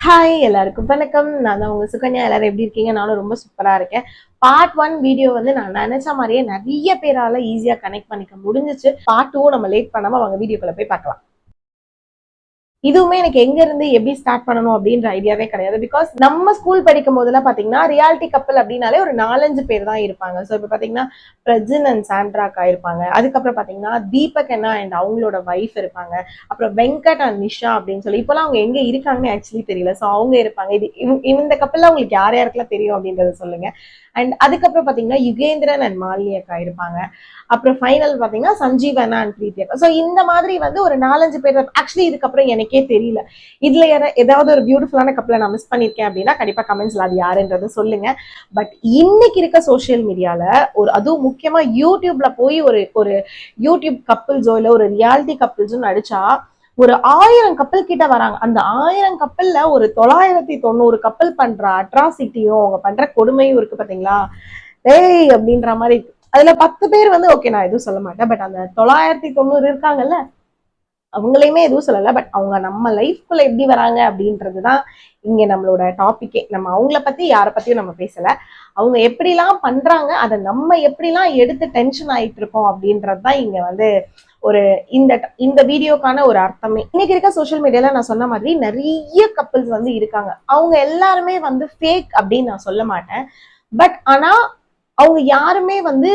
Hi எல்லாருக்கும் வணக்கம். நான் தான் உங்க சுகன்யா. எல்லாரும் எப்படி இருக்கீங்க? நானும் ரொம்ப சூப்பரா இருக்கேன். பார்ட் 1 வீடியோ வந்து நான் நினைச்ச மாதிரியே நிறைய பேரால ஈஸியா கனெக்ட் பண்ணிக்க முடிஞ்சிச்சு. பார்ட் 2 நம்ம லேட் பண்ணாம அவங்க வீடியோக்குள்ள போய் பார்க்கலாம். இதுவுமே எனக்கு எங்க இருந்து எப்படி ஸ்டார்ட் பண்ணணும் அப்படின்ற ஐடியாவே கிடையாது. பிகாஸ் நம்ம ஸ்கூல் படிக்கும் போதெல்லாம் பாத்தீங்கன்னா ரியாலிட்டி கப்பல் அப்படின்னாலே ஒரு 4-5 பேர் தான் இருப்பாங்க. ஸோ இப்போ பாத்தீங்கன்னா பிரஜின் அண்ட் சாண்ட்ராக்கா இருப்பாங்க. அதுக்கப்புறம் பாத்தீங்கன்னா தீபக் அண்ணா அண்ட் அவங்களோட ஒய்ஃப் இருப்பாங்க. அப்புறம் வெங்கட் அண்ட் நிஷா அப்படின்னு சொல்லி இப்பெல்லாம் அவங்க எங்க இருக்காங்கன்னு ஆக்சுவலி தெரியல. ஸோ அவங்க இருப்பாங்க. இது இந்த கப்பல்ல உங்களுக்கு யார் யாருக்கெல்லாம் தெரியும் அப்படின்றத சொல்லுங்க. அண்ட் அதுக்கப்புறம் பாத்தீங்கன்னா யுகேந்திரன் அண்ட் மாலினி அக்கா இருப்பாங்க. அப்புறம் ஃபைனல் பாத்தீங்கன்னா சஞ்சீவனா அண்ட் பிரீத்தி அக்கா. ஸோ இந்த மாதிரி வந்து ஒரு 4-5 பேர். ஆக்சுவலி இதுக்கப்புறம் எனக்கே தெரியல இதுல ஏதாவது ஒரு பியூட்டிஃபுல்லான கப்பலை நான் மிஸ் பண்ணிருக்கேன் அப்படின்னா கண்டிப்பா கமெண்ட்ஸ்ல அது யாருன்றது சொல்லுங்க. பட் இன்னைக்கு இருக்க சோசியல் மீடியால அதுவும் முக்கியமா யூடியூப்ல போய் ஒரு ஒரு யூடியூப் கப்பிள்ஸோ இல்ல ஒரு ரியாலிட்டி கப்பிள்ஸோ அடிச்சா ஒரு 1000 கப்பல் கிட்ட வராங்க. அந்த 1000 கப்பல்ல ஒரு 990 கப்பல் பண்ற அட்ராசிட்டியும் அவங்க பண்ற கொடுமையும் இருக்கு பாத்தீங்களா? ஏய் அப்படின்ற மாதிரி இருக்கு. அதுல 10 பேர் வந்து ஓகே நான் எதுவும் சொல்ல மாட்டேன். பட் அந்த 990 இருக்காங்கல்ல அவங்களையுமே எதுவும் சொல்லல. பட் அவங்க நம்ம லைஃப்குள்ள எப்படி வராங்க அப்படின்றதுதான் இங்க நம்மளோட டாபிக்கே. நம்ம அவங்கள பத்தி யாரை பத்தியும் நம்ம பேசல. அவங்க எப்படிலாம் பண்றாங்க, அதை நம்ம எப்படிலாம் எடுத்து டென்ஷன் ஆயிட்டு இருக்கோம் அப்படின்றதுதான் இங்க வந்து ஒரு இந்த இந்த வீடியோக்கான ஒரு அர்த்தமே. இன்னைக்கு இருக்க சோசியல் மீடியால நான் சொன்ன மாதிரி நிறைய கப்பிள்ஸ் வந்து இருக்காங்க. அவங்க எல்லாருமே வந்து ஃபேக் அப்படின்னு நான் சொல்ல மாட்டேன். பட் ஆனா அவங்க யாருமே வந்து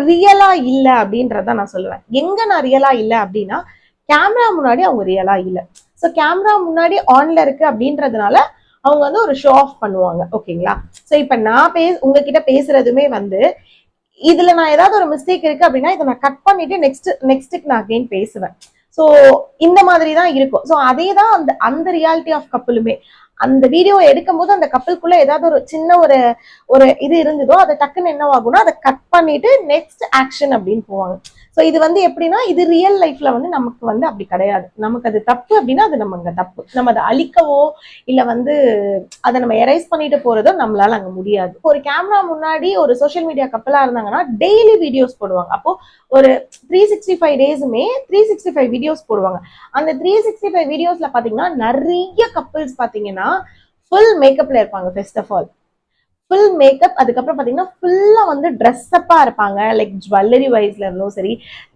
ரியலா இல்ல அப்படின்றத நான் சொல்லுவேன். எங்க நான் ரியலா இல்ல அப்படின்னா கேமரா முன்னாடி அவங்க ரியலா இல்ல. ஸோ கேமரா முன்னாடி ஆன்ல இருக்கு அப்படின்றதுனால அவங்க வந்து ஒரு ஷோ ஆஃப் பண்ணுவாங்க. ஓகேங்களா? ஸோ இப்ப நான் உங்ககிட்ட பேசுறதுமே வந்து இதுல நான் ஏதாவது ஒரு மிஸ்டேக் இருக்கு அப்படின்னா இதை நான் கட் பண்ணிட்டு நெக்ஸ்ட்டுக்கு நான் அகைன் பேசுவேன். ஸோ இந்த மாதிரி தான் இருக்கும். ஸோ அதே தான் அந்த அந்த ரியாலிட்டி ஆஃப் கப்பலுமே. அந்த வீடியோ எடுக்கும் போது அந்த கப்பலுக்குள்ள ஏதாவது ஒரு சின்ன ஒரு ஒரு இது இருந்ததோ அதை டக்குன்னு என்ன ஆகும்னா அதை கட் பண்ணிட்டு நெக்ஸ்ட் ஆக்ஷன் அப்படின்னு போவாங்க. ஸோ இது வந்து எப்படின்னா இது ரியல் லைஃப்ல வந்து நமக்கு வந்து அப்படி கிடையாது. நமக்கு அது தப்பு அப்படின்னா அது நம்ம அங்க தப்பு. நம்ம அதை அழிக்கவோ இல்ல வந்து அதை நம்ம எரைஸ் பண்ணிட்டு போறதோ நம்மளால அங்க முடியாது. ஒரு கேமரா முன்னாடி ஒரு சோசியல் மீடியா கப்பலா இருந்தாங்கன்னா டெய்லி வீடியோஸ் போடுவாங்க. அப்போ ஒரு 365 டேஸுமே 365 வீடியோஸ் போடுவாங்க. அந்த 365 வீடியோஸ்ல பாத்தீங்கன்னா நிறைய கப்பிள்ஸ் பாத்தீங்கன்னா ஃபுல் மேக்கப்ல இருப்பாங்க. First of all full makeup. அதுக்கப்புறம் பாத்தீங்கன்னா ஃபுல்லா வந்து ட்ரெஸ்அப்பா இருப்பாங்க. லைக் ஜுவல்லரி வைஸ்ல இருந்தும் சரி,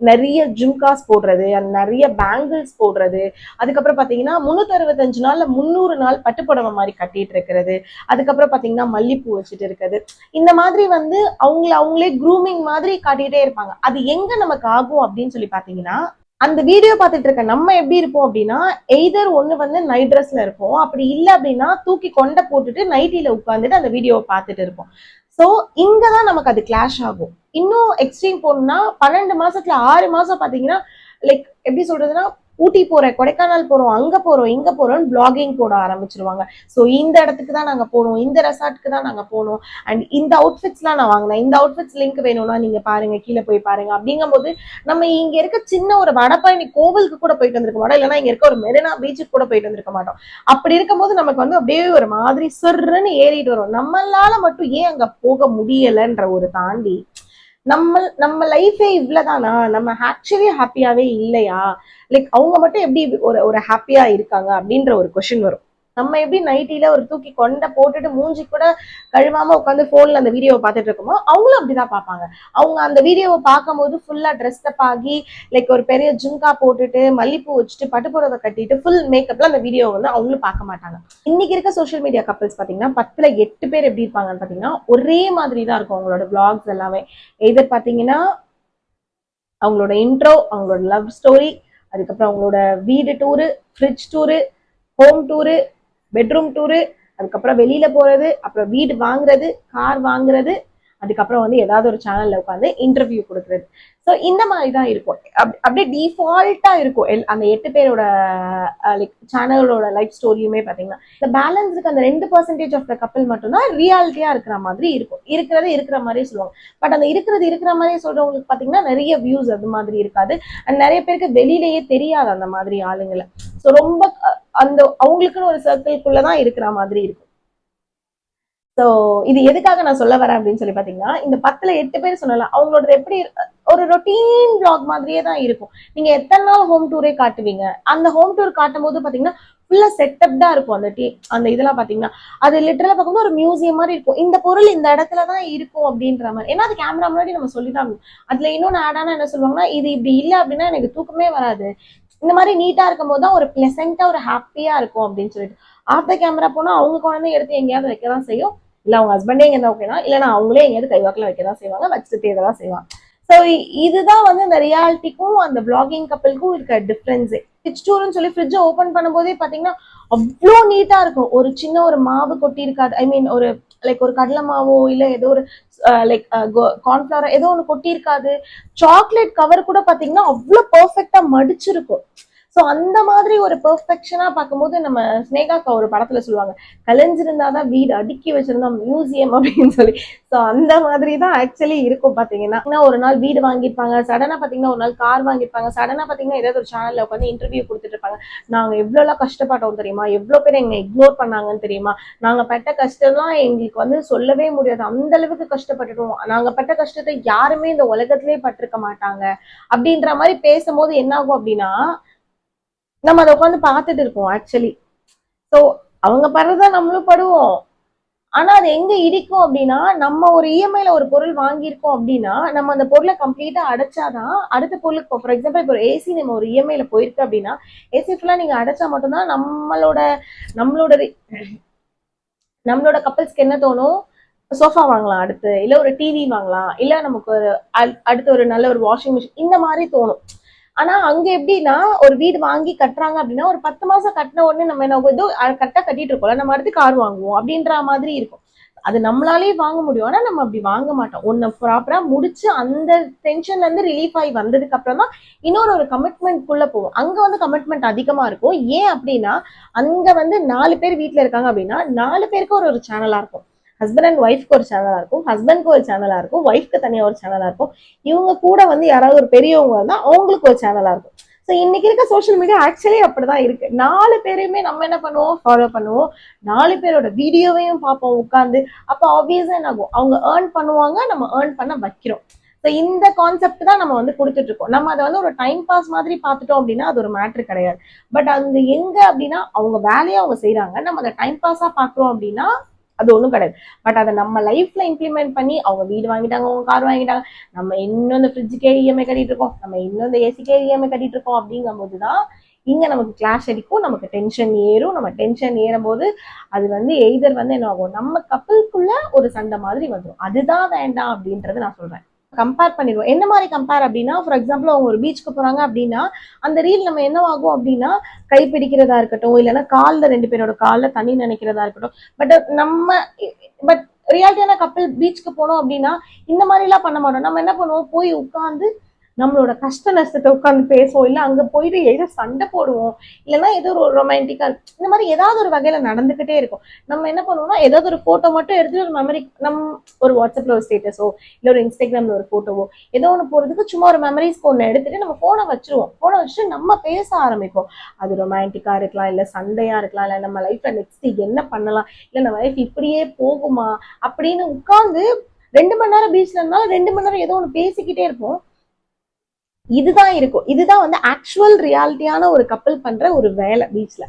நிறைய ஜிம்காஸ் போடுறது, நிறைய பேங்கிள்ஸ் போடுறது, அதுக்கப்புறம் பாத்தீங்கன்னா 365 நாள்ல 300 நாள் பட்டுப்புடவை மாதிரி கட்டிட்டு இருக்கிறது, அதுக்கப்புறம் பாத்தீங்கன்னா மல்லிப்பூ வச்சுட்டு இருக்கிறது. இந்த மாதிரி வந்து அவங்களே க்ரூமிங் மாதிரி காட்டிட்டே இருப்பாங்க. அது எங்க நமக்கு ஆகும் அப்படின்னு சொல்லி பாத்தீங்கன்னா அந்த வீடியோ பார்த்துட்டு இருக்க நம்ம எப்படி இருப்போம் அப்படின்னா எய்தர் ஒண்ணு வந்து நைட் ட்ரெஸ்ல இருப்போம். அப்படி இல்லை அப்படின்னா தூக்கி கொண்டை போட்டுட்டு நைட்டில உட்காந்துட்டு அந்த வீடியோவை பார்த்துட்டு இருப்போம். ஸோ இங்கதான் நமக்கு அது கிளாஷ் ஆகும். இன்னும் எக்ஸ்ட்ரீம் போகணும்னா 12 மாசத்துல 6 மாசம் பாத்தீங்கன்னா லைக் எப்படி சொல்றதுன்னா ஊட்டி போறேன், கொடைக்கானல் போறோம், அங்க போறோம், இங்க போறோம்னு பிளாகிங் போட ஆரம்பிச்சிருவாங்க. ஸோ இந்த இடத்துக்கு தான் நாங்க போனோம், இந்த ரெசார்ட்டுக்கு தான் நாங்க போனோம், அண்ட் இந்த அவுட்ஃபிட்ஸ் எல்லாம் நான் வாங்கினேன், இந்த அவுட்ஃபிட்ஸ் லிங்க் வேணும்னா நீங்க பாருங்க, கீழே போய் பாருங்க. அப்படிங்கும் போது நம்ம இங்க இருக்க சின்ன ஒரு வடபழனி கோவிலுக்கு கூட போயிட்டு வந்திருக்க மாட்டோம். இல்லைன்னா இங்க இருக்க ஒரு மெரினா பீச்சுக்கு கூட போயிட்டு வந்திருக்க மாட்டோம். அப்படி இருக்கும்போது நமக்கு வந்து அப்படியே ஒரு மாதிரி சொர்ன்னு ஏறிட்டு வரும். நம்மளால மட்டும் ஏன் அங்க போக முடியலன்ற ஒரு தாண்டி நம்ம லைஃபே இவ்வளவுதானா, நம்ம ஆக்சுவலி ஹாப்பியாவே இல்லையா, லைக் அவங்க மட்டும் எப்படி ஒரு ஒரு ஹாப்பியா இருக்காங்க அப்படின்ற ஒரு கொஸ்டின் வரும். நம்ம எப்படி நைட்டில ஒரு தூக்கி கொண்டை போட்டுட்டு மூஞ்சி கூட கழுவாம உட்காந்து போன்ல அந்த வீடியோவை பார்த்துட்டு இருக்கோமோ அவங்களும் அப்படிதான் பார்ப்பாங்க. அவங்க அந்த வீடியோவை பார்க்கும் போது ஃபுல்லா ட்ரெஸ்அப் ஆகி லைக் ஒரு பெரிய ஜும்கா போட்டுட்டு மல்லிப்பூ வச்சுட்டு பட்டுப்புடவை கட்டிட்டு ஃபுல் மேக்கப்ல அந்த வீடியோ வந்து அவங்களும் பார்க்க மாட்டாங்க. இன்னைக்கு இருக்க சோசியல் மீடியா கப்பல்ஸ் பாத்தீங்கன்னா 10ல 8 பேர் எப்படி இருப்பாங்கன்னு பாத்தீங்கன்னா ஒரே மாதிரி தான் இருக்கும் அவங்களோட பிளாக்ஸ் எல்லாமே. எதிர் பாத்தீங்கன்னா அவங்களோட இன்ட்ரோ, அவங்களோட லவ் ஸ்டோரி, அதுக்கப்புறம் அவங்களோட வீடு tour, fridge tour, home tour, bedroom tour, அதுக்கப்புறம் வெளியில போறது, அப்புறம் வீடு வாங்குறது, கார் வாங்குறது, அதுக்கப்புறம் வந்து ஏதாவது ஒரு சேனல்ல உட்காந்து இன்டர்வியூ கொடுக்குறது. ஸோ இந்த மாதிரி தான் இருக்கும். அப்படியே டிஃபால்ட்டா இருக்கும் அந்த 8 பேரோட லைக் சேனலோட லைஃப் ஸ்டோரியுமே பாத்தீங்கன்னா இந்த பேலன்ஸுக்கு அந்த 2% ஆஃப் த கப்பல் மட்டும்தான் ரியாலிட்டியா இருக்கிற மாதிரி இருக்கும். இருக்கிற மாதிரியே சொல்லுவாங்க. பட் அந்த இருக்கிற மாதிரியே சொல்றவங்களுக்கு பாத்தீங்கன்னா நிறைய வியூஸ் அது மாதிரி இருக்காது. அண்ட் நிறைய பேருக்கு வெளியிலேயே தெரியாது அந்த மாதிரி ஆளுங்களை. ஸோ ரொம்ப அந்த அவங்களுக்குன்னு ஒரு சர்க்கிள்குள்ளதான் இருக்கிற மாதிரி இருக்கும். ஸோ இது எதுக்காக நான் சொல்ல வரேன் அப்படின்னு சொல்லி பாத்தீங்கன்னா இந்த 10ல 8 பேர் சொல்லலாம் அவங்களோட எப்படி ஒரு ரொட்டீன் பிளாக் மாதிரியே தான் இருக்கும். நீங்க எத்தனை நாள் ஹோம் டூரே காட்டுவீங்க. அந்த ஹோம் டூர் காட்டும் போது பாத்தீங்கன்னா ஃபுல்லா செட்டப்டா இருக்கும். அந்த இதெல்லாம் பாத்தீங்கன்னா அது லிட்டரலா பார்க்கும்போது ஒரு மியூசியம் மாதிரி இருக்கும். இந்த பொருள் இந்த இடத்துலதான் இருக்கும் அப்படின்ற மாதிரி. ஏன்னா அது கேமரா முன்னாடி நம்ம சொல்லிதான் அதுல இன்னொன்னு ஆடானா என்ன சொல்லுவாங்கன்னா, இது இப்படி இல்ல அப்படின்னா எனக்கு தூக்கமே வராது, இந்த மாதிரி நீட்டா இருக்கும் போதுதான் ஒரு பிளசண்டா ஒரு ஹாப்பியா இருக்கும் அப்படின்னு சொல்லிட்டு. ஆஃப் த கேமரா போனா அவங்க குழந்தை எடுத்து எங்கேயாவது வைக்கதான் செய்யும், இல்ல அவங்க ஹஸ்பண்டே எங்க ஓகேனா இல்லைன்னா அவங்களே எங்கேயாவது கைவாக்கில வைக்கதான் செய்வாங்க, வச்சுட்டு தேடதான் செய்வாங்க. ஸோ இதுதான் வந்து இந்த ரியாலிட்டிக்கும் அந்த பிளாகிங் கப்பலுக்கும் இருக்க டிஃபரன்ஸ். ஃப்ரிட்ஜ் டூர்னு சொல்லி ஃப்ரிட்ஜை ஓபன் பண்ணும்போதே பாத்தீங்கன்னா அவ்வளோ நீட்டா இருக்கும். ஒரு சின்ன ஒரு மாவு கொட்டி இருக்காது, ஐ மீன் ஒரு லைக் ஒரு கடலை மாவோ இல்ல ஏதோ ஒரு லைக் கார்ன்ஃபிளவர் ஏதோ ஒன்று கொட்டி இருக்காது. சாக்லேட் கவர் கூட பாத்தீங்கன்னா அவ்வளவு பெர்ஃபெக்டா மடிச்சிருக்கும். ஸோ அந்த மாதிரி ஒரு பெர்ஃபெக்ஷனா பார்க்கும்போது நம்ம ஸ்னேகாக்கா ஒரு படத்துல சொல்லுவாங்க, கலைஞ்சிருந்தாதான் வீடு, அடுக்கி வச்சிருந்தா மியூசியம் அப்படின்னு சொல்லி. ஸோ அந்த மாதிரி தான் ஆக்சுவலி இருக்கும் பாத்தீங்கன்னா. ஒரு நாள் வீடு வாங்கியிருப்பாங்க, சடனா பாத்தீங்கன்னா ஒரு நாள் கார் வாங்கியிருப்பாங்க, சடனா பாத்தீங்கன்னா ஏதாவது ஒரு சேனல்ல உட்காந்து இன்டர்வியூ கொடுத்துட்டு இருப்பாங்க. நாங்க எவ்வளவு கஷ்டப்பட்டோம் தெரியுமா, எவ்வளவு பேர் எங்க இக்னோர் பண்ணாங்கன்னு தெரியுமா, நாங்க பட்ட கஷ்டம்லாம் எங்களுக்கு வந்து சொல்லவே முடியாது, அந்த அளவுக்கு கஷ்டப்பட்டுட்டோம், நாங்க பட்ட கஷ்டத்தை யாருமே இந்த உலகத்திலே பட்டிருக்க மாட்டாங்க அப்படின்ற மாதிரி பேசும்போது என்ன ஆகும் அப்படின்னா, நம்ம அதை உட்காந்து பார்த்துட்டு இருக்கோம் ஆக்சுவலி. ஸோ அவங்க படுறதா நம்மளும் படுவோம். ஆனா அது எங்க இடிக்கும் அப்படின்னா, நம்ம ஒரு இஎம்ஐல ஒரு பொருள் வாங்கியிருக்கோம் அப்படின்னா நம்ம அந்த பொருளை கம்ப்ளீட்டா அடைச்சாதான் அடுத்த பொருளுக்கு. ஃபார் எக்ஸாம்பிள் இப்போ ஏசி நம்ம ஒரு இஎம்ஐல போயிருக்கு அப்படின்னா ஏசி ஃபுல்லா நீங்க அடைச்சா மட்டும்தான் நம்மளோட நம்மளோட நம்மளோட கப்பல்ஸ்க்கு என்ன தோணும், சோஃபா வாங்கலாம் அடுத்து, இல்ல ஒரு டிவி வாங்கலாம், இல்ல நமக்கு ஒரு அடுத்து ஒரு நல்ல ஒரு வாஷிங் மிஷின், இந்த மாதிரி தோணும். ஆனா அங்க எப்படின்னா ஒரு வீடு வாங்கி கட்டுறாங்க அப்படின்னா ஒரு 10 மாசம் கட்டின உடனே நம்ம என்ன ஏதோ கரெக்டா கட்டிட்டு இருக்கோம்ல, நம்ம அடுத்து கார் வாங்குவோம் அப்படின்ற மாதிரி இருக்கும். அது நம்மளாலே வாங்க முடியும், ஆனா நம்ம அப்படி வாங்க மாட்டோம். ஒன்னு ப்ராப்பரா முடிச்சு அந்த டென்ஷன்ல இருந்து ரிலீஃப் ஆகி வந்ததுக்கு அப்புறம் தான் இன்னொரு ஒரு கமிட்மெண்ட் குள்ள போவோம். அங்க வந்து கமிட்மெண்ட் அதிகமா இருக்கும். ஏன் அப்படின்னா அங்க வந்து 4 பேர் வீட்டுல இருக்காங்க அப்படின்னா 4 பேருக்கு ஒரு சேனலா இருக்கும். ஹஸ்பண்ட் அண்ட் ஒய்ஃப்க்கு ஒரு சேனலா இருக்கும், ஹஸ்பண்ட்க்கு ஒரு சேனலா இருக்கும், ஒய்ஃப்க்கு தனியா ஒரு சேனலா இருக்கும், இவங்க கூட வந்து யாராவது ஒரு பெரியவங்க வந்தா அவங்களுக்கு ஒரு சேனலா இருக்கும். ஸோ இன்னைக்கு இருக்க சோஷியல் மீடியா ஆக்சுவலி அப்படிதான் இருக்கு. 4 பேரையுமே நம்ம என்ன பண்ணுவோம், ஃபாலோ பண்ணுவோம், 4 பேரோட வீடியோவையும் பார்ப்போம் உட்காந்து. அப்போ ஆப்வியஸா என்ன ஆகும், அவங்க ஏர்ன் பண்ணுவாங்க, நம்ம ஏர்ன் பண்ண வைக்கிறோம். ஸோ இந்த கான்செப்ட் தான் நம்ம வந்து கொடுத்துட்டு இருக்கோம். நம்ம அதை வந்து ஒரு டைம் பாஸ் மாதிரி பார்த்துட்டோம் அப்படின்னா அது ஒரு மேட்ரு கிடையாது. பட் அங்க எங்க அப்படின்னா அவங்க வேலையை அவங்க செய்யறாங்க, நம்ம அதை டைம் பாஸா பாக்குறோம் அப்படின்னா அது ஒண்ணும் கிடையாது. பட் அதை நம்ம லைஃப்ல இம்ப்ளிமெண்ட் பண்ணி அவங்க வீடு வாங்கிட்டாங்க, அவங்க கார் வாங்கிட்டாங்க, நம்ம இன்னும் இந்த ஃப்ரிட்ஜுக்கே இஎம்ஐ கட்டிட்டு இருக்கோம், நம்ம இன்னும் இந்த ஏசிக்கே இஎம்ஐ கட்டிட்டு இருக்கோம் அப்படிங்கும் போதுதான் இங்க நமக்கு கிளாஷ் அடிக்கும், நமக்கு டென்ஷன் ஏறும். நம்ம டென்ஷன் ஏறும் போது அது வந்து எய்தர் வந்து என்ன ஆகும், நம்ம கப்பலுக்குள்ள ஒரு சண்டை மாதிரி வந்துடும். அதுதான் வேண்டாம் அப்படின்றது நான் சொல்றேன். கம்பேர் பண்ணிடுவோம். என்ன மாதிரி கம்பேர் அப்படின்னா, ஃபார் எக்ஸாம்பிள் அவங்க ஒரு பீச்சுக்கு போறாங்க அப்படின்னா அந்த ரீல் நம்ம என்ன ஆகும் அப்படின்னா கை பிடிக்கிறதா இருக்கட்டும், இல்லைன்னா காலில் 2 பேரோட காலில் தண்ணி நினைக்கிறதா இருக்கட்டும். பட் ரியாலிட்டியான கப்பல் பீச்சுக்கு போனோம் அப்படின்னா இந்த மாதிரி எல்லாம் பண்ண மாட்டோம். நம்ம என்ன பண்ணுவோம், போய் உட்காந்து நம்மளோட கஷ்ட நஷ்டத்தை உட்காந்து பேசுவோம், இல்ல அங்க போயிட்டு ஏதோ சண்டை போடுவோம், இல்லைன்னா ஏதோ ஒரு ரொமான்டிக்கா இந்த மாதிரி ஏதாவது ஒரு வகையில நடந்துகிட்டே இருக்கும். நம்ம என்ன பண்ணுவோம்னா ஏதாவது ஒரு போட்டோ மட்டும் எடுத்துட்டு ஒரு மெமரி, ஒரு வாட்ஸ்அப்ல ஒரு ஸ்டேட்டஸோ இல்ல ஒரு இன்ஸ்டாகிராம்ல ஒரு போட்டோவோ ஏதோ ஒன்று போறதுக்கு சும்மா ஒரு மெமரிஸ்க்கு ஒன்று எடுத்துட்டு நம்ம போனை வச்சிருவோம். போனை வச்சுட்டு நம்ம பேச ஆரம்பிப்போம். அது ரொமான்டிக்கா இருக்கலாம், இல்ல சண்டையா இருக்கலாம், இல்ல நம்ம லைஃப்ல நெக்ஸ்ட் என்ன பண்ணலாம், இல்ல நம்ம லைஃப் இப்படியே போகுமா அப்படின்னு உட்கார்ந்து 2 மணி நேரம் பீச்ல இருந்தாலும் 2 மணி நேரம் ஏதோ ஒன்று பேசிக்கிட்டே இருப்போம். இதுதான் இருக்கும். இதுதான் வந்து ஆக்சுவல் ரியாலிட்டியான ஒரு கப்பல் பண்ற ஒரு வேலை பீச்ல.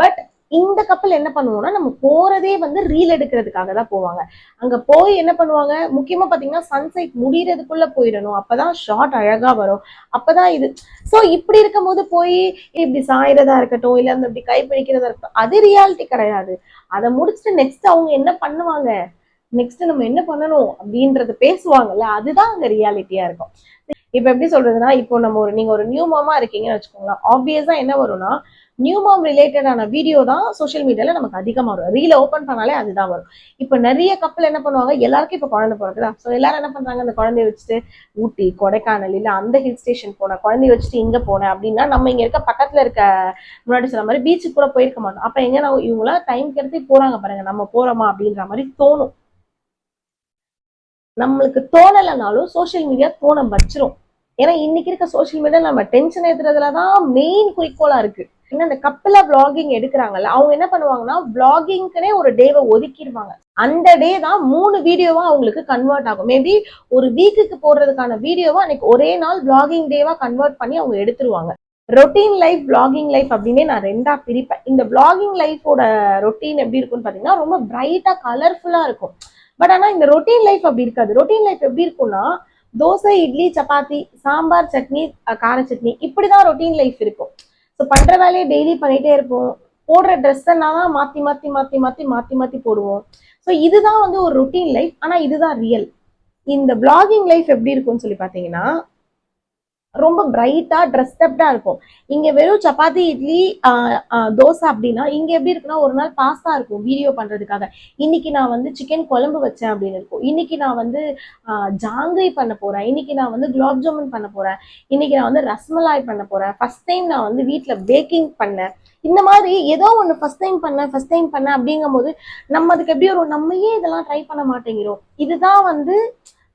பட் இந்த கப்பல் என்ன பண்ணுவோம்னா நம்ம போறதே வந்து ரீல் எடுக்கிறதுக்காக தான் போவாங்க. அங்க போய் என்ன பண்ணுவாங்க, முக்கியமா பாத்தீங்கன்னா சன்செட் முடியறதுக்குள்ள போயிடணும், அப்பதான் ஷார்ட் அழகா வரும், அப்பதான் இது. சோ இப்படி இருக்கும் போது போய் இப்படி சாயறதா இருக்கட்டும், இல்ல அந்த இப்படி கை பிடிக்கிறதா இருக்கட்டும், அது ரியாலிட்டி கிடையாது. அதை முடிச்சுட்டு நெக்ஸ்ட் அவங்க என்ன பண்ணுவாங்க, நெக்ஸ்ட் நம்ம என்ன பண்ணணும் அப்படின்றது பேசுவாங்கல்ல, அதுதான் அங்க ரியாலிட்டியா இருக்கும். இப்ப எப்படி சொல்றதுன்னா, இப்போ நம்ம நீங்க ஒரு நியூ மாமா இருக்கீங்கன்னு வச்சுக்கோங்களேன், ஆப்வியஸா என்ன வரும்னா நியூ மாம் ரிலேட்டடான வீடியோ தான் சோஷியல் மீடியால நமக்கு அதிகமா வரும். ரீல ஓபன் பண்ணாலே அதுதான் வரும். இப்ப நிறைய கப்பல் என்ன பண்ணுவாங்க, எல்லாருக்கும் இப்ப குழந்தை பிறகுதா, சோ எல்லாரும் என்ன பண்றாங்க, அந்த குழந்தைய வச்சுட்டு ஊட்டி கொடைக்கானல் இல்ல அந்த ஹில் ஸ்டேஷன் போனேன், குழந்தைய வச்சுட்டு இங்க போனேன் அப்படின்னா நம்ம இங்க இருக்க பக்கத்துல இருக்க முன்னாடி சொன்ன மாதிரி பீச்சுக்கு கூட போயிருக்க மாட்டோம். அப்ப எங்க இவங்களா டைம் கெடுத்து போறாங்க பாருங்க, நம்ம போறோமா அப்படின்ற மாதிரி தோணும். நம்மளுக்கு தோணலைனாலும் சோசியல் மீடியா தோண வச்சிரும். ஏன்னா இன்னைக்கு இருக்க சோசியல் மீடியா நம்ம டென்ஷன் ஏத்துறதுலதான் மெயின் குறிக்கோளா இருக்கு. ஏன்னா இந்த கப்பல விளாகிங் எடுக்கிறாங்கல்ல, அவங்க என்ன பண்ணுவாங்கன்னா விளாகிங்க்குனே ஒரு டேவை ஒதுக்கிடுவாங்க. அந்த டே தான் 3 வீடியோவா அவங்களுக்கு கன்வெர்ட் ஆகும். மேபி ஒரு வீக்குக்கு போடுறதுக்கான வீடியோவா அன்னைக்கு ஒரே நாள் விளாகிங் டேவா கன்வெர்ட் பண்ணி அவங்க எடுத்துருவாங்க. ரொட்டீன் லைஃப் பிளாகிங் லைஃப் அப்படின்னே நான் ரெண்டா பிரிப்பேன். இந்த பிளாகிங் லைஃபோட ரொட்டீன் எப்படி இருக்கும்னு பாத்தீங்கன்னா ரொம்ப பிரைட்டா கலர்ஃபுல்லா இருக்கும். பட் ஆனா இந்த ரொட்டீன் லைஃப் அப்படி இருக்காது. ரொட்டீன் லைஃப் எப்படி இருக்கும்னா தோசை, இட்லி, சப்பாத்தி, சாம்பார், சட்னி, கார சட்னி, இப்படிதான் ரொட்டீன் லைஃப் இருக்கும். ஸோ பண்ற வேலையை டெய்லி பண்ணிட்டே இருப்போம். போடுற ட்ரெஸ் எல்லாம் மாத்தி மாத்தி மாத்தி மாத்தி மாத்தி மாத்தி போடுவோம். ஸோ இதுதான் வந்து ஒரு ரொட்டீன் லைஃப். ஆனா இதுதான் ரியல். இந்த பிளாகிங் லைஃப் எப்படி இருக்கும்னு சொல்லி பாத்தீங்கன்னா ரொம்ப பிரைட்டா ட்ரெஸ்டப்டா இருக்கும். இங்க வெறும் சப்பாத்தி, இட்லி, தோசை அப்படின்னா இங்க எப்படி இருக்குன்னா ஒரு நாள் பாஸ்தா இருக்கும் வீடியோ பண்றதுக்காக. இன்னைக்கு நான் வந்து சிக்கன் குழம்பு வச்சேன் அப்படின்னு இருக்கும். இன்னைக்கு நான் வந்து ஜாங்கிரி பண்ண போறேன். இன்னைக்கு நான் வந்து குலாப் ஜாமுன் பண்ண போறேன். இன்னைக்கு நான் வந்து ரஸ்மலாய் பண்ண போறேன். ஃபர்ஸ்ட் டைம் நான் வந்து வீட்டுல பேக்கிங் பண்ணேன். இந்த மாதிரி ஏதோ ஒண்ணு ஃபர்ஸ்ட் டைம் பண்ணேன் அப்படிங்கும் போது நம்ம அதுக்கு எப்படி வரும், நம்ம ஏன் இதெல்லாம் ட்ரை பண்ண மாட்டேங்கிறோம். இதுதான் வந்து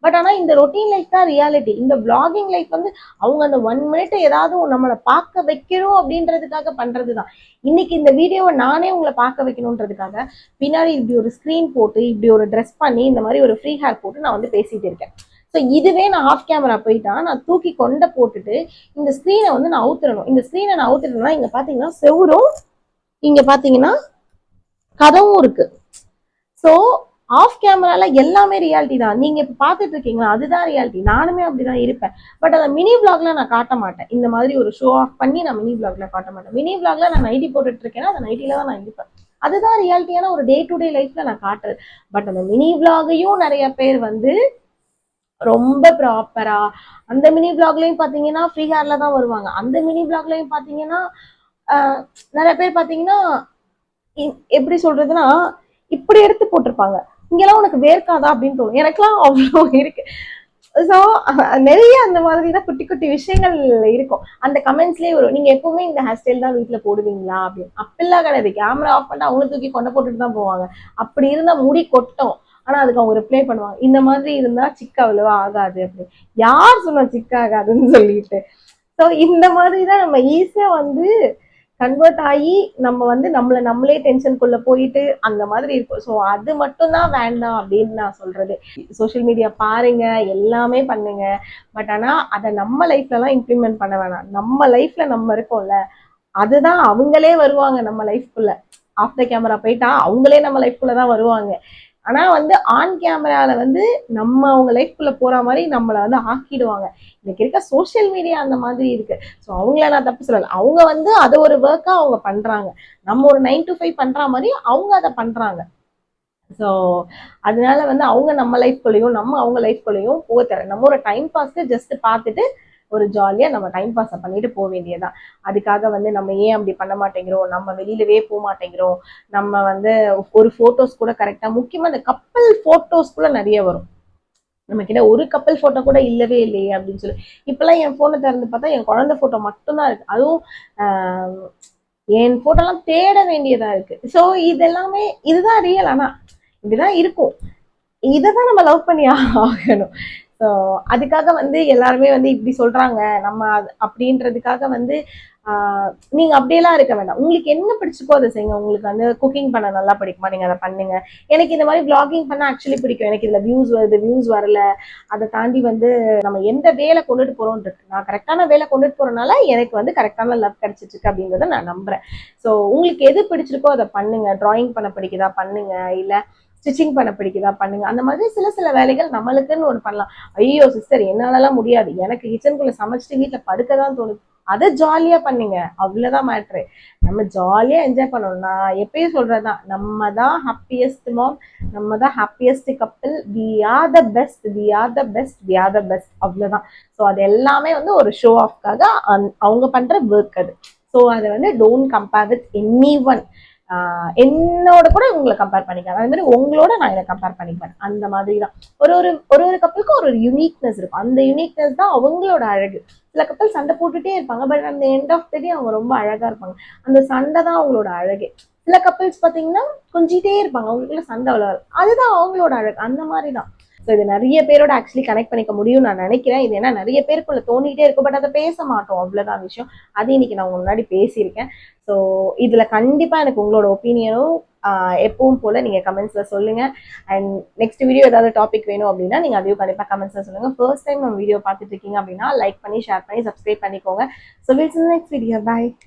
பட் ஆனா இந்த ரொட்டீன் லைஃப் தான் ரியாலிட்டி. இந்த பிளாகிங் லைஃப் வந்து அவங்க அந்த 1 மினிட் ஏதாவது நம்மளை பார்க்க வைக்கணும் அப்படின்றதுக்காக பண்றதுதான். இன்னைக்கு இந்த வீடியோவை நானே உங்களை பார்க்க வைக்கணுன்றதுக்காக பின்னாடி இப்படி ஒரு ஸ்கிரீன் போட்டு இப்படி ஒரு ட்ரெஸ் பண்ணி இந்த மாதிரி ஒரு ஃப்ரீ ஹேர் போட்டு நான் வந்து பேசிட்டு இருக்கேன். ஸோ இதுவே நான் ஆஃப் கேமரா போயிட்டா நான் தூக்கி கொண்ட போட்டுட்டு இந்த ஸ்க்ரீனை வந்து நான் அவுத்துறணும். இந்த ஸ்க்ரீனை நான் அவுத்துட்டேன்னா இங்க பாத்தீங்கன்னா செவரும், இங்க பாத்தீங்கன்னா கதவும் இருக்கு. ஸோ ஆஃப் கேமரால எல்லாமே ரியாலிட்டி தான். நீங்க இப்ப பாத்துட்டு இருக்கீங்களா, அதுதான் ரியாலிட்டி. நானுமே அப்படிதான் இருப்பேன். பட் அதை மினி பிளாக்ல நான் காட்ட மாட்டேன். இந்த மாதிரி ஒரு ஷோ ஆஃப் பண்ணி நான் மினி பிளாக்ல காட்ட மாட்டேன். மினி பிளாக்ல நான் நைட்டி போட்டுட்டு இருக்கேன்னா அந்த நைட்டில தான் நான் இருப்பேன். அதுதான் ரியாலிட்டியான ஒரு டே டு டே லைஃப்ல நான் காட்டுறது. பட் அந்த மினி பிளாகையும் நிறைய பேர் வந்து ரொம்ப ப்ராப்பரா அந்த மினி பிளாக்லயும் பாத்தீங்கன்னா ஃப்ரீ ஹேர்ல தான் வருவாங்க. அந்த மினி பிளாக்லயும் பாத்தீங்கன்னா நிறைய பேர் பாத்தீங்கன்னா எப்படி சொல்றதுன்னா இப்படி எடுத்து போட்டிருப்பாங்க. இங்கெல்லாம் உனக்கு வேர்க்காதா அப்படின்னு தோணும். எனக்கெல்லாம் அவ்வளோ இருக்கு. ஸோ நிறைய அந்த மாதிரிதான் குட்டி குட்டி விஷயங்கள் இருக்கும். அந்த கமெண்ட்ஸ்லயே வரும், நீங்க எப்பவுமே இந்த ஹேர் ஸ்டைல் தான் வீட்டுல போடுவீங்களா அப்படின்னு. அப்பெல்லாம் கிடையாது. கேமரா ஆஃப் பண்ணிட்டு அவங்கள தூக்கி கொண்ட போட்டுட்டு தான் போவாங்க. அப்படி இருந்தா முடி கொட்டும். ஆனா அதுக்கு அவங்க ரிப்ளை பண்ணுவாங்க, இந்த மாதிரி இருந்தா சிக்கு அவ்வளவா ஆகாது அப்படின்னு. யார் சொன்னா சிக்கு ஆகாதுன்னு சொல்லிட்டு. ஸோ இந்த மாதிரிதான் நம்ம ஈஸியா வந்து கன்வெர்ட் ஆகி நம்ம வந்து நம்மளே டென்ஷனுக்குள்ள போயிட்டு அந்த மாதிரி இருக்கும். ஸோ அது மட்டும்தான் வேண்டாம் அப்படின்னு நான் சொல்றது. சோசியல் மீடியா பாருங்க, எல்லாமே பண்ணுங்க. பட் ஆனா அதை நம்ம லைஃப்ல எல்லாம் இம்ப்ளிமெண்ட் பண்ண வேணாம். நம்ம லைஃப்ல நம்ம இருக்கோம்ல, அதுதான் அவங்களே வருவாங்க நம்ம லைஃப்குள்ள. ஆஃப் த கேமரா போயிட்டா அவங்களே நம்ம லைஃப்குள்ளதான் வருவாங்க. ஆனா வந்து ஆன் கேமரால வந்து நம்ம அவங்க லைஃப்குள்ள போற மாதிரி நம்மளை வந்து ஆக்கிடுவாங்க. இன்னைக்கு இருக்க சோசியல் மீடியா அந்த மாதிரி இருக்கு. ஸோ அவங்கள நான் தப்பு சொல்லல. அவங்க வந்து அதை ஒரு ஒர்க்கா அவங்க பண்றாங்க. நம்ம ஒரு 9 to 5 பண்ற மாதிரி அவங்க அதை பண்றாங்க. ஸோ அதனால வந்து அவங்க நம்ம லைஃப்குள்ளேயும் நம்ம அவங்க லைஃப்குள்ளேயும் போக தர நம்ம ஒரு டைம் பாஸ்க்கு ஜஸ்ட் பார்த்துட்டு ஒரு ஜாலியா நம்ம டைம் பாஸ் பண்ணிட்டு போக வேண்டியதான். அதுக்காக வந்து நம்ம ஏன் அப்படி பண்ண மாட்டேங்கிறோம், நம்ம வெளியிலவே போக மாட்டேங்கிறோம், நம்ம வந்து ஒரு போட்டோஸ் கூட கரெக்டா, முக்கியமா இந்த கப்பல் போட்டோஸ் கூட நிறைய வரும். நம்ம கிட்ட ஒரு கப்பல் போட்டோ கூட இல்லவே இல்லையே அப்படின்னு சொல்லி இப்பெல்லாம் என் போனை திறந்து பார்த்தா என் குழந்தை போட்டோ மட்டும்தான் இருக்கு. அதுவும் என் போட்டோலாம் தேட வேண்டியதா இருக்கு. ஸோ இதெல்லாமே இதுதான் ரியல். ஆனா இப்படிதான் இருக்கும். இதைதான் நம்ம லவ் பண்ணி ஆகணும். ஸோ அதுக்காக வந்து எல்லாருமே வந்து இப்படி சொல்றாங்க நம்ம அப்படின்றதுக்காக வந்து நீங்க அப்படியெல்லாம் இருக்க வேண்டாம். உங்களுக்கு என்ன பிடிச்சிக்கோ அதை செய்யுங்க. உங்களுக்கு வந்து குக்கிங் பண்ண நல்லா பிடிக்குமா, நீங்க அதை பண்ணுங்க. எனக்கு இந்த மாதிரி விளாகிங் பண்ண ஆக்சுவலி பிடிக்கும். எனக்கு இதுல வியூஸ் வருது, வியூஸ் வரல, அதை தாண்டி வந்து நம்ம எந்த வேலை கொண்டுட்டு போறோம் இருக்கு. நான் கரெக்டான வேலை கொண்டுட்டு போறதுனால எனக்கு வந்து கரெக்டான லவ் கிடைச்சிட்டு இருக்கு அப்படின்றத நான் நம்புறேன். ஸோ உங்களுக்கு எது பிடிச்சிருக்கோ அதை பண்ணுங்க. டிராயிங் பண்ண பிடிக்குதா பண்ணுங்க, இல்ல ஸ்டிச்சிங் பண்ண பிடிக்குதா பண்ணுங்க. அந்த மாதிரி சில வேலைகள் நம்மளுக்குன்னு ஒன்று பண்ணலாம். ஐயோ சிஸ்டர் என்னாலலாம் முடியாது, எனக்கு கிச்சனுக்குள்ள சமைச்சிட்டு வீட்டுல படுக்கதான் தோணுது, அதை ஜாலியா பண்ணுங்க. அவ்வளவுதான் மேட்ரு. நம்ம ஜாலியா என்ஜாய் பண்ணணும்னா எப்பயும் சொல்றதுதான், நம்ம தான் ஹாப்பியஸ்ட் மாம், நம்ம தான் happiest couple, we are the best, we are the best, we are the best, அவ்வளவுதான். ஸோ அது எல்லாமே வந்து ஒரு ஷோ ஆஃப்காக அவங்க பண்ற ஒர்க் அது. ஸோ அதை வந்து don't compare with any one. என்னோட கூட உங்களை கம்பேர் பண்ணிக்கலாம், அதே மாதிரி உங்களோட நான் இதை கம்பேர் பண்ணிப்பேன். அந்த மாதிரி தான் ஒரு கப்பலுக்கும் ஒரு யூனிக்னஸ் இருக்கும். அந்த யூனிக்னஸ் தான் அவங்களோட அழகு. சில கப்பல் சண்டை போட்டுட்டே இருப்பாங்க, பட் அந்த எண்ட் ஆஃப் த டே அவங்க ரொம்ப அழகா இருப்பாங்க. அந்த சண்டை தான் அவங்களோட அழகு. சில கப்பல்ஸ் பாத்தீங்கன்னா கொஞ்சிட்டே இருப்பாங்க, அவங்களுக்குள்ள சண்டை அவ்வளவு, அதுதான் அவங்களோட அழகு. அந்த மாதிரி தான். ஸோ இது நிறைய பேரோட ஆக்சுவலி கனெக்ட் பண்ணிக்க முடியும் நான் நினைக்கிறேன். இது ஏன்னா நிறைய பேருக்குள்ள தோணிக்கிட்டே இருக்கும், பட் அதை பேச மாட்டோம், அவ்வளவுதான் விஷயம். அது இன்னைக்கு நான் உங்க முன்னாடி பேசியிருக்கேன். ஸோ இதுல கண்டிப்பா எனக்கு உங்களோட ஒப்பீனியனும் எப்பவும் போல நீங்க கமெண்ட்ஸ்ல சொல்லுங்க. அண்ட் நெக்ஸ்ட் வீடியோ ஏதாவது டாபிக் வேணும் அப்படின்னா நீங்க அதையும் கண்டிப்பா கமெண்ட்ஸ்ல சொல்லுங்க. ஃபர்ஸ்ட் டைம் நம்ம வீடியோ பார்த்துட்டு இருக்கீங்க அப்படின்னா லைக் பண்ணி ஷேர் பண்ணி சப்ஸ்கிரைப் பண்ணிக்கோங்க. So will see you next video. Bye.